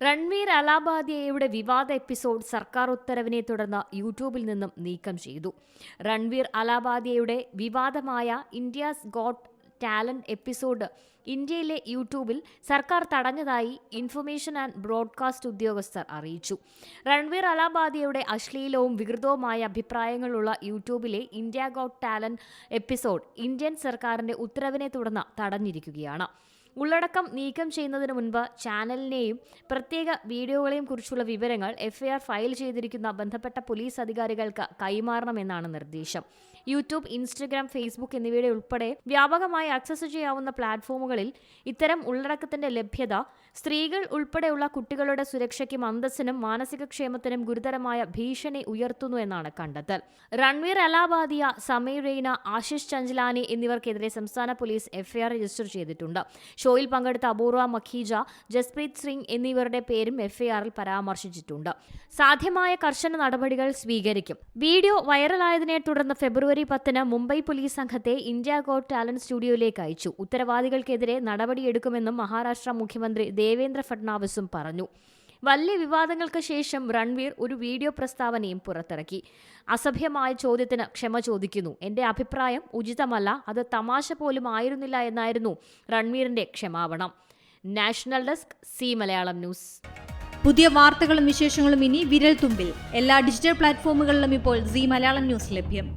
രൺവീർ അലാബാദിയയുടെ വിവാദ എപ്പിസോഡ് സർക്കാർ ഉത്തരവിനെ തുടർന്ന് യൂട്യൂബിൽ നിന്നും നീക്കം ചെയ്തു. രൺവീർ അലാബാദിയയുടെ വിവാദമായ ഇന്ത്യാസ് ഗോട്ട് ടാലന്റ് എപ്പിസോഡ് ഇന്ത്യയിലെ യൂട്യൂബിൽ സർക്കാർ തടഞ്ഞതായി ഇൻഫർമേഷൻ ആൻഡ് ബ്രോഡ്കാസ്റ്റ് ഉദ്യോഗസ്ഥർ അറിയിച്ചു. രൺവീർ അലാബാദിയയുടെ അശ്ലീലവും വികൃതവുമായ അഭിപ്രായങ്ങളുള്ള യൂട്യൂബിലെ India got talent episode Indian സർക്കാരിന്റെ ഉത്തരവിനെ തുടർന്ന് തടഞ്ഞിരിക്കുകയാണ്. ഉള്ളടക്കം നീക്കം ചെയ്യുന്നതിന് മുൻപ് ചാനലിനെയും പ്രത്യേക വീഡിയോകളെയും കുറിച്ചുള്ള വിവരങ്ങൾ എഫ്ഐആർ ഫയൽ ചെയ്തിരിക്കുന്ന ബന്ധപ്പെട്ട പോലീസ് അധികാരികൾക്ക് കൈമാറണമെന്നാണ് നിർദ്ദേശം. യൂട്യൂബ്, ഇൻസ്റ്റഗ്രാം, ഫേസ്ബുക്ക് എന്നിവയുടെ ഉൾപ്പെടെ വ്യാപകമായി ആക്സസ് ചെയ്യാവുന്ന പ്ലാറ്റ്ഫോമുകളിൽ ഇത്തരം ഉള്ളടക്കത്തിന്റെ ലഭ്യത സ്ത്രീകൾ ഉൾപ്പെടെയുള്ള കുട്ടികളുടെ സുരക്ഷയ്ക്കും അന്തസ്സിനും മാനസിക ക്ഷേമത്തിനും ഗുരുതരമായ ഭീഷണി ഉയർത്തുന്നു എന്നാണ് കണ്ടെത്തൽ. രൺവീർ അലാബാദിയ, സമീർ റെയ്ന, ആശിഷ് ചഞ്ചലാനി എന്നിവർക്കെതിരെ സംസ്ഥാന പോലീസ് എഫ്ഐആർ രജിസ്റ്റർ ചെയ്തിട്ടുണ്ട്. ഷോയിൽ പങ്കെടുത്ത അപൂർവ മഖീജ, ജസ്പ്രീത് സിംഗ് എന്നിവരുടെ പേരും എഫ്ഐആറിൽ പരാമർശിച്ചിട്ടുണ്ട്. സാധ്യമായ കർശന നടപടികൾ സ്വീകരിക്കും. വീഡിയോ വൈറലായതിനെ തുടർന്ന് ഫെബ്രുവരി 10 മുംബൈ പോലീസ് സംഘത്തെ ഇന്ത്യ ഗോട്ട് ടാലന്റ് സ്റ്റുഡിയോയിലേക്ക് അയച്ചു. ഉത്തരവാദികൾക്കെതിരെ നടപടിയെടുക്കുമെന്നും മഹാരാഷ്ട്ര മുഖ്യമന്ത്രി ദേവേന്ദ്ര ഫഡ്നാവിസും പറഞ്ഞു. വലിയ വിവാദങ്ങൾക്ക് ശേഷം രൺവീർ ഒരു വീഡിയോ പ്രസ്താവനയും പുറത്തിറക്കി. അസഭ്യമായ ചോദ്യത്തിന് ക്ഷമ ചോദിക്കുന്നു. എന്റെ അഭിപ്രായം ഉചിതമല്ല, അത് തമാശ പോലും ആയിരുന്നില്ല എന്നായിരുന്നു രൺവീറിന്റെ ക്ഷമാപണം. National desk, C Malayalam news. പുതിയ വാർത്തകളും വിശേഷങ്ങളും ഇനി വിരൽ തുമ്പിൽ. എല്ലാ ഡിജിറ്റൽ പ്ലാറ്റ്ഫോമുകളിലും ഇപ്പോൾ സി മലയാളം ന്യൂസ് ലഭ്യം.